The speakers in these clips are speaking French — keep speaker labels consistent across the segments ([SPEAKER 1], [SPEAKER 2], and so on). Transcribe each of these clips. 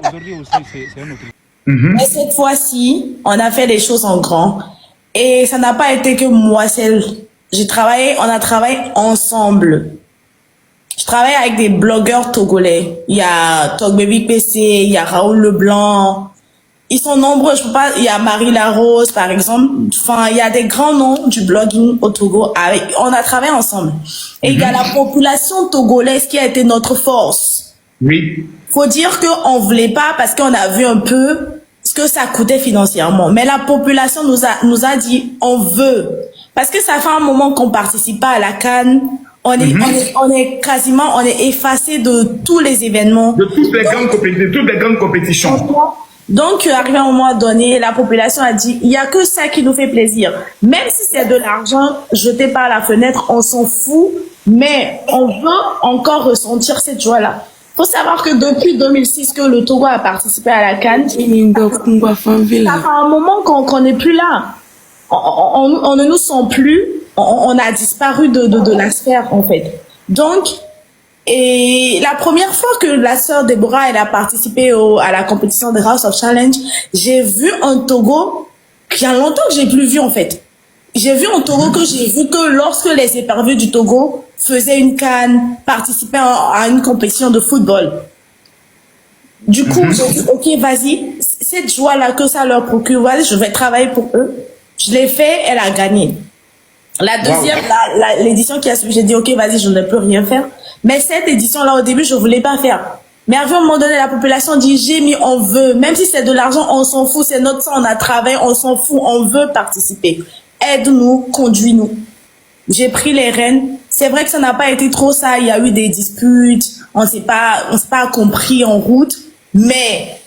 [SPEAKER 1] Aujourd'hui aussi, c'est un autre.
[SPEAKER 2] Mais cette fois-ci, on a fait les choses en grand. Et ça n'a pas été que moi seule. On a travaillé ensemble. Je travaille avec des blogueurs togolais. Il y a Togbebi PC, il y a Raoul Leblanc. Ils sont nombreux, je peux pas, il y a Marie Larose, par exemple. Enfin, il y a des grands noms du blogging au Togo. On a travaillé ensemble. Et il y a la population togolaise qui a été notre force.
[SPEAKER 3] Oui.
[SPEAKER 2] Faut dire qu'on voulait pas parce qu'on a vu un peu ce que ça coûtait financièrement. Mais la population nous a dit, on veut. Parce que ça fait un moment qu'on participe pas à la CAN. On est effacé de tous les événements.
[SPEAKER 3] De toutes les grandes compétitions.
[SPEAKER 2] Donc, arrivé à un moment donné, la population a dit, il y a que ça qui nous fait plaisir. Même si c'est de l'argent jeté par la fenêtre, on s'en fout. Mais on veut encore ressentir cette joie-là. Faut savoir que depuis 2006 que le Togo a participé à la CAN, ça fait un moment qu'on n'est plus là. On ne nous sent plus. On a disparu de la sphère, en fait. Donc, et la première fois que la sœur Déborah elle a participé à la compétition de House of Challenge, j'ai vu un Togo qu'il y a longtemps que j'ai plus vu, en fait. J'ai vu un Togo que lorsque les éperviers du Togo faisaient une CAN, participaient à une compétition de football. Du coup, j'ai dit, ok, vas-y, cette joie-là que ça leur procure, vas-y, je vais travailler pour eux. Je l'ai fait, elle a gagné. La deuxième, l'édition qui a suivi, j'ai dit, ok, vas-y, je ne peux plus rien faire. Mais cette édition-là, au début, je voulais pas faire. Mais à un moment donné, la population dit, j'ai mis, on veut. Même si c'est de l'argent, on s'en fout. C'est notre sang, on a travaillé, on s'en fout. On veut participer. Aide-nous, conduis-nous. J'ai pris les rênes. C'est vrai que ça n'a pas été trop ça. Il y a eu des disputes. On s'est pas compris en route. Mais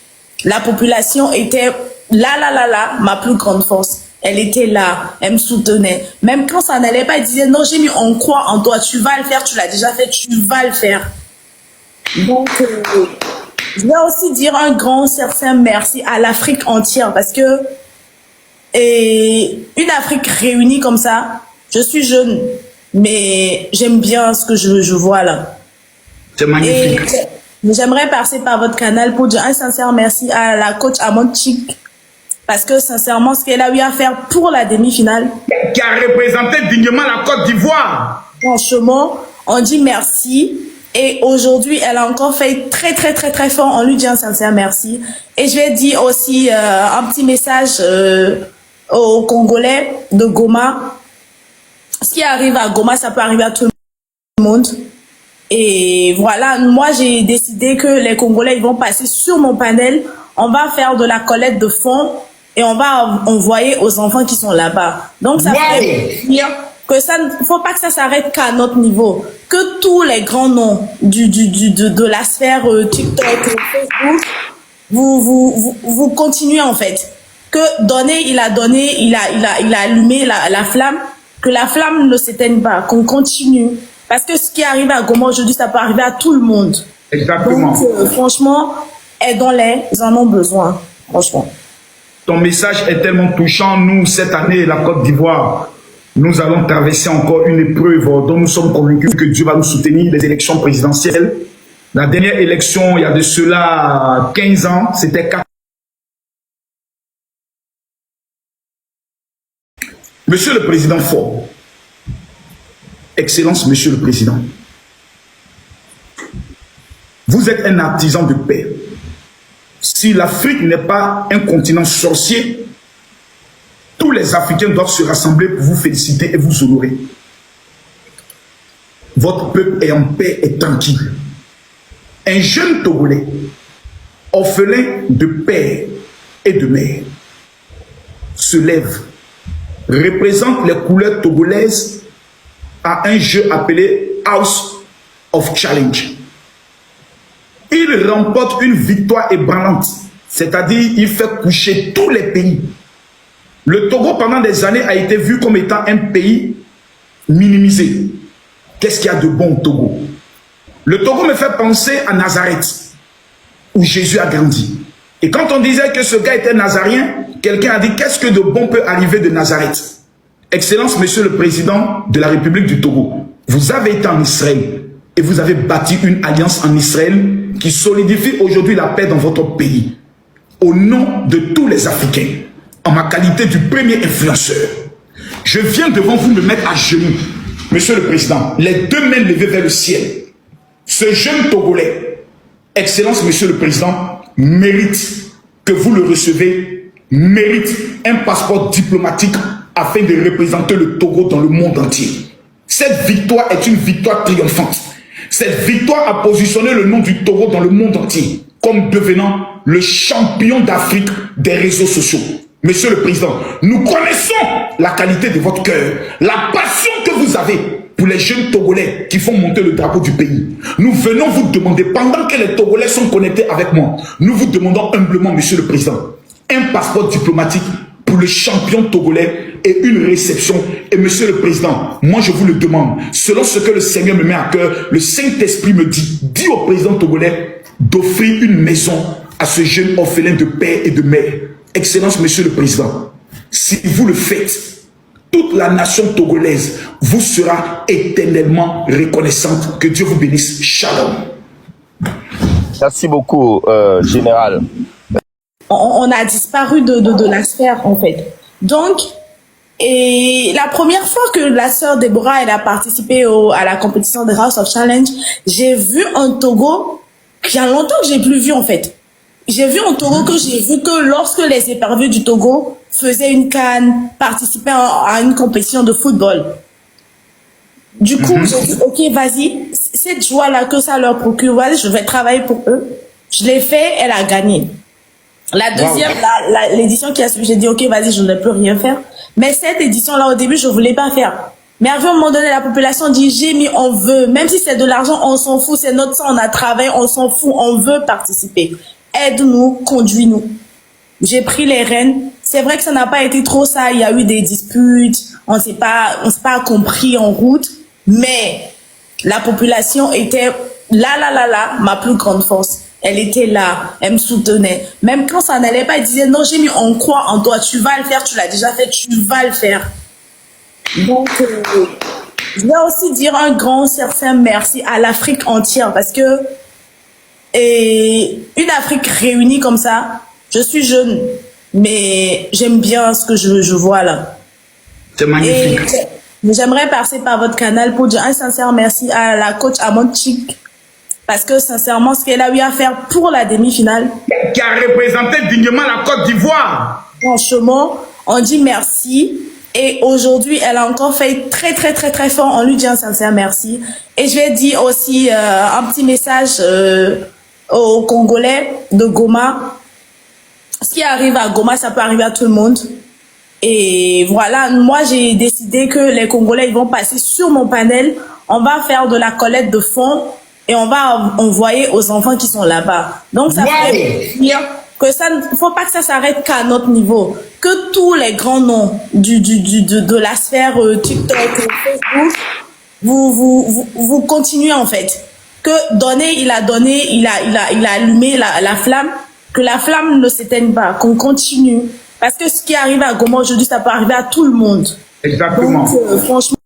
[SPEAKER 2] la population était là, ma plus grande force. Elle était là, elle me soutenait. Même quand ça n'allait pas, elle disait, non, j'ai mis, on croit en toi, tu vas le faire, tu l'as déjà fait, tu vas le faire. Donc, je vais aussi dire un grand, certain merci à l'Afrique entière parce que une Afrique réunie comme ça, je suis jeune, mais j'aime bien ce que je vois là.
[SPEAKER 3] C'est magnifique.
[SPEAKER 2] Et j'aimerais passer par votre canal pour dire un sincère merci à la coach Amon Chick. Parce que sincèrement, ce qu'elle a eu à faire pour la demi-finale,
[SPEAKER 3] qui a représenté dignement la Côte d'Ivoire.
[SPEAKER 2] Franchement, on dit merci. Et aujourd'hui, elle a encore fait très, très, très, très fort. On lui dit un sincère merci. Et je vais dire aussi un petit message aux Congolais de Goma. Ce qui arrive à Goma, ça peut arriver à tout le monde. Et voilà, moi, j'ai décidé que les Congolais, ils vont passer sur mon panel. On va faire de la collecte de fonds. Et on va envoyer aux enfants qui sont là-bas. Donc, ça fait dire que ça ne faut pas que ça s'arrête qu'à notre niveau. Que tous les grands noms de la sphère TikTok, Facebook, vous continuez en fait. Que donner, il a allumé la flamme. Que la flamme ne s'éteigne pas, qu'on continue. Parce que ce qui arrive à Goma aujourd'hui, ça peut arriver à tout le monde.
[SPEAKER 3] Exactement.
[SPEAKER 2] Donc, franchement, aidons-les, ils en ont besoin. Franchement.
[SPEAKER 3] Ton message est tellement touchant. Nous, cette année, la Côte d'Ivoire, nous allons traverser encore une épreuve dont nous sommes convaincus que Dieu va nous soutenir, les élections présidentielles. La dernière élection, il y a de cela 15 ans, c'était 4. Monsieur le Président Faure, Excellence Monsieur le Président, vous êtes un artisan de paix. Si l'Afrique n'est pas un continent sorcier, tous les Africains doivent se rassembler pour vous féliciter et vous honorer. Votre peuple est en paix et tranquille. Un jeune Togolais, orphelin de père et de mère, se lève, représente les couleurs togolaises à un jeu appelé House of Challenge. Il remporte une victoire ébranlante, c'est-à-dire il fait coucher tous les pays. Le Togo, pendant des années, a été vu comme étant un pays minimisé. Qu'est-ce qu'il y a de bon au Togo? Le Togo me fait penser à Nazareth, où Jésus a grandi. Et quand on disait que ce gars était nazarien, quelqu'un a dit, qu'est-ce que de bon peut arriver de Nazareth? Excellence, Monsieur le Président de la République du Togo, vous avez été en Israël. et vous avez bâti une alliance en Israël qui solidifie aujourd'hui la paix dans votre pays. Au nom de tous les Africains, en ma qualité du premier influenceur, je viens devant vous me mettre à genoux. Monsieur le Président, les deux mains levées vers le ciel. Ce jeune Togolais, Excellence Monsieur le Président, mérite que vous le recevez, mérite un passeport diplomatique afin de représenter le Togo dans le monde entier. Cette victoire est une victoire triomphante. Cette victoire a positionné le nom du Togo dans le monde entier comme devenant le champion d'Afrique des réseaux sociaux. Monsieur le Président, nous connaissons la qualité de votre cœur, la passion que vous avez pour les jeunes Togolais qui font monter le drapeau du pays. Nous venons vous demander, pendant que les Togolais sont connectés avec moi, nous vous demandons humblement, Monsieur le Président, un passeport diplomatique pour le champion togolais et une réception. Et Monsieur le Président, moi je vous le demande, selon ce que le Seigneur me met à cœur, le Saint-Esprit me dit au président togolais d'offrir une maison à ce jeune orphelin de père et de mère. Excellence, Monsieur le Président, si vous le faites, toute la nation togolaise vous sera éternellement reconnaissante. Que Dieu vous bénisse. Shalom.
[SPEAKER 4] Merci beaucoup, Général.
[SPEAKER 2] On a disparu de la sphère, en fait. Donc, et la première fois que la sœur Déborah elle a participé à la compétition de House of Challenge, j'ai vu un Togo qu'il y a longtemps que j'ai plus vu, en fait. J'ai vu un Togo que j'ai vu que lorsque les éperviers du Togo faisaient une CAN, participaient à une compétition de football. Du coup, j'ai dit, ok, vas-y, cette joie-là que ça leur procure, vas-y, je vais travailler pour eux. Je l'ai fait, elle a gagné. La deuxième, l'édition qui a suivi, j'ai dit, ok, vas-y, je ne peux plus rien faire. Mais cette édition-là, au début, je voulais pas faire. Mais à un moment donné, la population dit, j'ai mis, on veut, même si c'est de l'argent, on s'en fout, c'est notre sang, on a travaillé, on s'en fout, on veut participer. Aide-nous, conduis-nous. J'ai pris les rênes. C'est vrai que ça n'a pas été trop ça. Il y a eu des disputes. On s'est pas compris en route. Mais la population était là, ma plus grande force. Elle était là. Elle me soutenait. Même quand ça n'allait pas, elle disait, non, j'ai mis, on croit en toi. Tu vas le faire. Tu l'as déjà fait. Tu vas le faire. Donc, je vais aussi dire un grand certain merci à l'Afrique entière parce que une Afrique réunie comme ça, je suis jeune, mais j'aime bien ce que je vois là.
[SPEAKER 3] C'est magnifique.
[SPEAKER 2] Et j'aimerais passer par votre canal pour dire un sincère merci à la coach Amon Chick, parce que sincèrement, ce qu'elle a eu à faire pour la demi-finale,
[SPEAKER 3] qui a représenté dignement la Côte d'Ivoire.
[SPEAKER 2] Franchement, on dit merci. Et aujourd'hui, elle a encore fait très fort. On lui dit un sincère merci. Et je vais dire aussi un petit message aux Congolais de Goma. Ce qui arrive à Goma, ça peut arriver à tout le monde. Et voilà, moi j'ai décidé que les Congolais ils vont passer sur mon panel. On va faire de la collecte de fonds et on va envoyer aux enfants qui sont là-bas. Donc ça fait dire que ça ne faut pas que ça s'arrête qu'à notre niveau. Que tous les grands noms de la sphère TikTok, Facebook, vous continuez en fait. Que donner, il a donné, il a allumé la flamme, que la flamme ne s'éteigne pas, qu'on continue. Parce que ce qui arrive à Goma aujourd'hui, ça peut arriver à tout le monde.
[SPEAKER 3] Exactement.
[SPEAKER 2] Donc, franchement,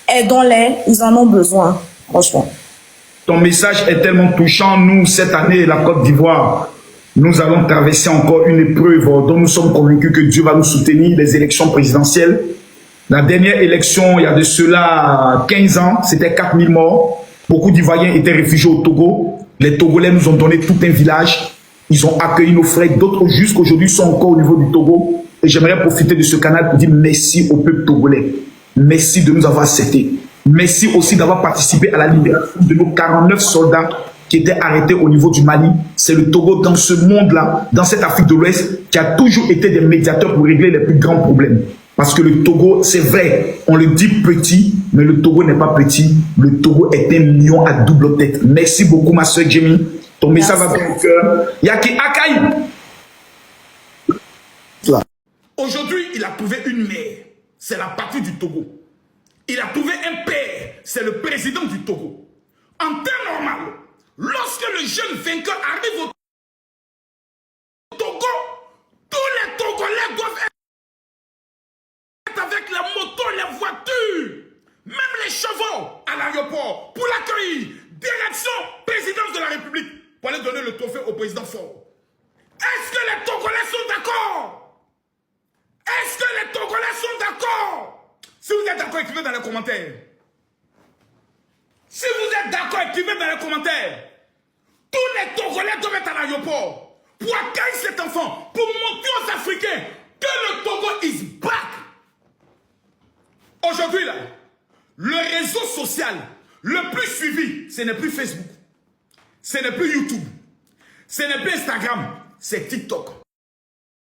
[SPEAKER 2] aidons-les, ils en ont besoin, franchement.
[SPEAKER 3] Ton message est tellement touchant. Nous, cette année, la Côte d'Ivoire, nous allons traverser encore une épreuve dont nous sommes convaincus que Dieu va nous soutenir, les élections présidentielles. La dernière élection, il y a de cela 15 ans, c'était 4000 morts. Beaucoup d'Ivoiriens étaient réfugiés au Togo. Les Togolais nous ont donné tout un village. Ils ont accueilli nos frères. D'autres jusqu'aujourd'hui sont encore au niveau du Togo. Et j'aimerais profiter de ce canal pour dire merci au peuple togolais. Merci de nous avoir acceptés. Merci aussi d'avoir participé à la libération de nos 49 soldats qui étaient arrêtés au niveau du Mali. C'est le Togo dans ce monde-là, dans cette Afrique de l'Ouest, qui a toujours été des médiateurs pour régler les plus grands problèmes. Parce que le Togo, c'est vrai, on le dit petit, mais le Togo n'est pas petit. Le Togo est un lion à double tête. Merci beaucoup, ma soeur Jamie. Ton message va dans mon cœur. Yaki Akai. Aujourd'hui, il a trouvé une mère. C'est la patrie du Togo. Il a trouvé un père. C'est le président du Togo. En temps normal, lorsque le jeune vainqueur arrive au Togo, tous les Togolais doivent être avec la moto, les voitures. à l'aéroport pour l'accueillir. Direction présidence de la République pour aller donner le trophée au président Faure. Est-ce que les Togolais sont d'accord? Est-ce que les Togolais sont d'accord? Si vous êtes d'accord, écrivez dans les commentaires. Si vous êtes d'accord, écrivez dans les commentaires. Tous les Togolais doivent être à l'aéroport pour accueillir cet enfant, pour montrer aux Africains que le Togo is back. Aujourd'hui, là, le réseau social le plus suivi, ce n'est plus Facebook, ce n'est plus YouTube, ce n'est plus Instagram, c'est TikTok.